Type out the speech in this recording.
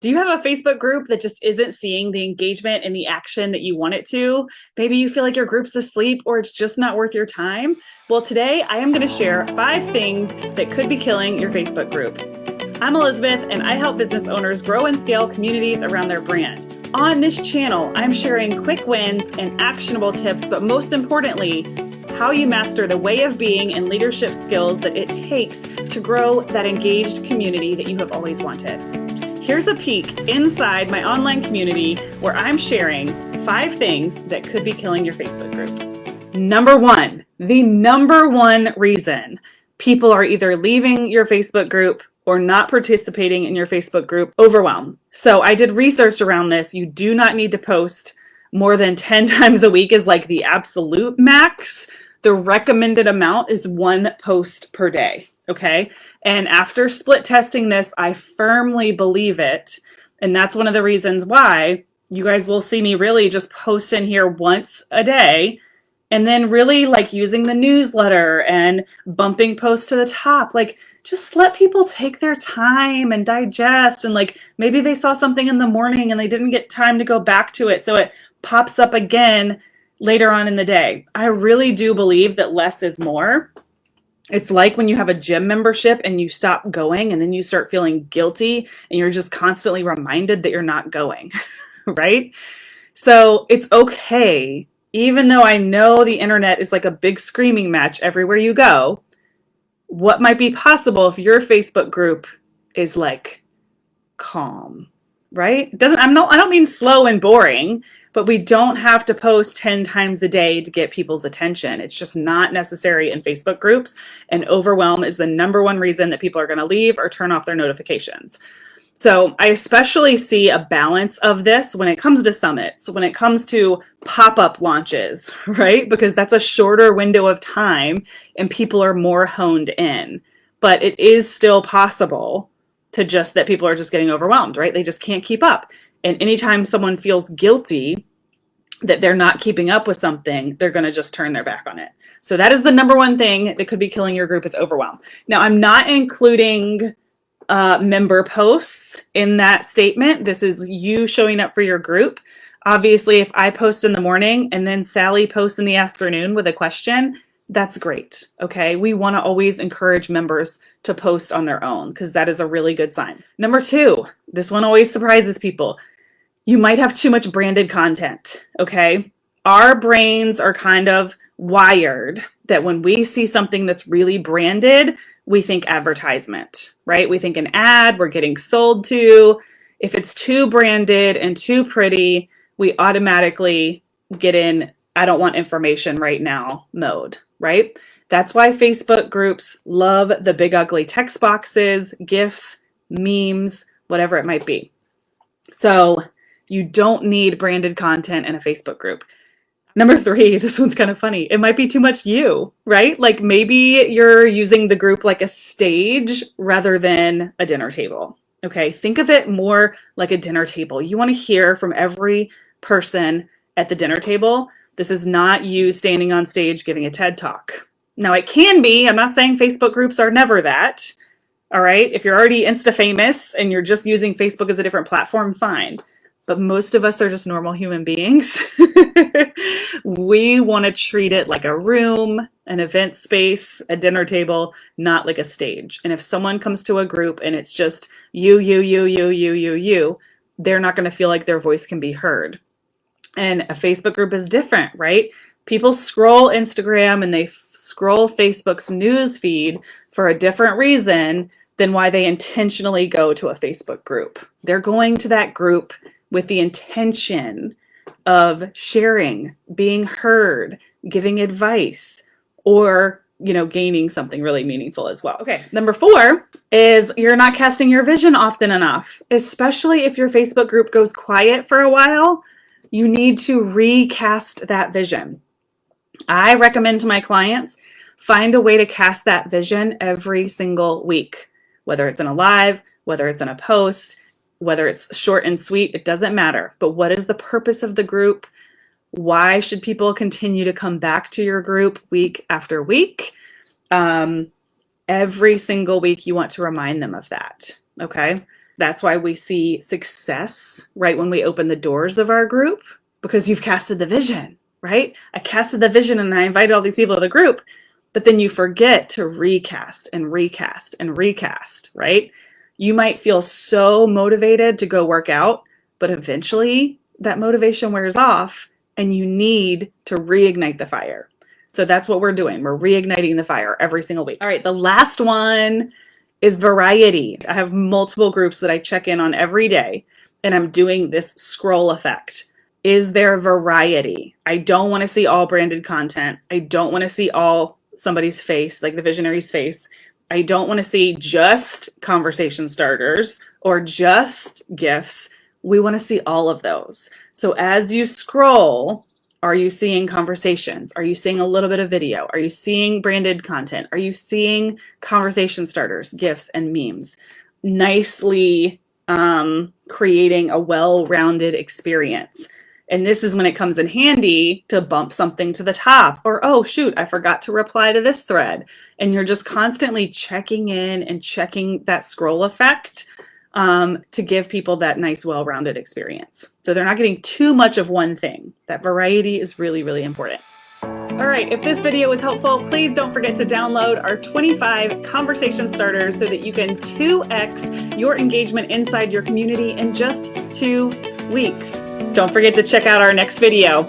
Do you have a Facebook group that just isn't seeing the engagement and the action that you want it to? Maybe you feel like your group's asleep or it's just not worth your time. Well, today I am going to share 5 things that could be killing your Facebook group. I'm Elizabeth, and I help business owners grow and scale communities around their brand. On this channel, I'm sharing quick wins and actionable tips, but most importantly, how you master the way of being and leadership skills that it takes to grow that engaged community that you have always wanted. Here's a peek inside my online community where I'm sharing 5 things that could be killing your Facebook group. Number 1, the number 1 reason people are either leaving your Facebook group or not participating in your Facebook group, overwhelm. So I did research around this. You do not need to post more than 10 times a week is like the absolute max. The recommended amount is 1 post per day. Okay. And after split testing this, I firmly believe it. And that's one of the reasons why you guys will see me really just post in here once a day. And then really like using the newsletter and bumping posts to the top, like just let people take their time and digest. And like maybe they saw something in the morning and they didn't get time to go back to it. So it pops up again later on in the day. I really do believe that less is more. It's like when you have a gym membership and you stop going and then you start feeling guilty and you're just constantly reminded that you're not going, right? So it's okay, even though I know the internet is like a big screaming match everywhere you go, what might be possible if your Facebook group is like calm, right? I don't mean slow and boring, but we don't have to post 10 times a day to get people's attention. It's just not necessary in Facebook groups. And overwhelm is the number 1 reason that people are going to leave or turn off their notifications. So I especially see a balance of this when it comes to summits, when it comes to pop-up launches, right? Because that's a shorter window of time and people are more honed in. But it is still possible to just that people are just getting overwhelmed, right? They just can't keep up. And anytime someone feels guilty that they're not keeping up with something, they're going to just turn their back on it. So that is the number 1 thing that could be killing your group is overwhelm. Now, I'm not including member posts in that statement. This is you showing up for your group. Obviously, if I post in the morning and then Sally posts in the afternoon with a question, that's great. Okay. We want to always encourage members to post on their own because that is a really good sign. Number 2, this one always surprises people. You might have too much branded content. Okay. Our brains are kind of wired that when we see something that's really branded, we think advertisement, right? We think an ad, we're getting sold to. If it's too branded and too pretty, we automatically get in, I don't want information right now mode, right? That's why Facebook groups love the big ugly text boxes, GIFs, memes, whatever it might be. So you don't need branded content in a Facebook group. Number 3, this one's kind of funny. It might be too much you, right? Like maybe you're using the group like a stage rather than a dinner table. Okay, think of it more like a dinner table. You want to hear from every person at the dinner table. This is not you standing on stage giving a TED Talk. Now it can be, I'm not saying Facebook groups are never that. All right, if you're already Insta famous and you're just using Facebook as a different platform, fine. But most of us are just normal human beings. We want to treat it like a room, an event space, a dinner table, not like a stage. And if someone comes to a group and it's just you, they're not going to feel like their voice can be heard. And a Facebook group is different, right? People scroll Instagram and they scroll Facebook's news feed for a different reason than why they intentionally go to a Facebook group. They're going to that group with the intention of sharing, being heard, giving advice, or, gaining something really meaningful as well. Okay, number 4 is you're not casting your vision often enough, especially if your Facebook group goes quiet for a while. You need to recast that vision. I recommend to my clients, find a way to cast that vision every single week, whether it's in a live, whether it's in a post, whether it's short and sweet, it doesn't matter. But what is the purpose of the group? Why should people continue to come back to your group week after week? Every single week, you want to remind them of that. Okay. That's why we see success right when we open the doors of our group, because you've casted the vision, right? I casted the vision and I invited all these people to the group, but then you forget to recast and recast and recast, right? You might feel so motivated to go work out, but eventually that motivation wears off and you need to reignite the fire. So that's what we're doing. We're reigniting the fire every single week. All right, the last one is variety. I have multiple groups that I check in on every day, and I'm doing this scroll effect. Is there variety? I don't want to see all branded content. I don't want to see all somebody's face, like the visionary's face. I don't want to see just conversation starters or just gifts. We want to see all of those. So as you scroll, are you seeing conversations? Are you seeing a little bit of video? Are you seeing branded content? Are you seeing conversation starters, gifs, and memes? Nicely creating a well-rounded experience. And this is when it comes in handy to bump something to the top, or, oh, shoot, I forgot to reply to this thread. And you're just constantly checking in and checking that scroll effect to give people that nice, well-rounded experience. So they're not getting too much of one thing. That variety is really, really important. All right, if this video was helpful, please don't forget to download our 25 conversation starters so that you can 2x your engagement inside your community in just 2 weeks. Don't forget to check out our next video.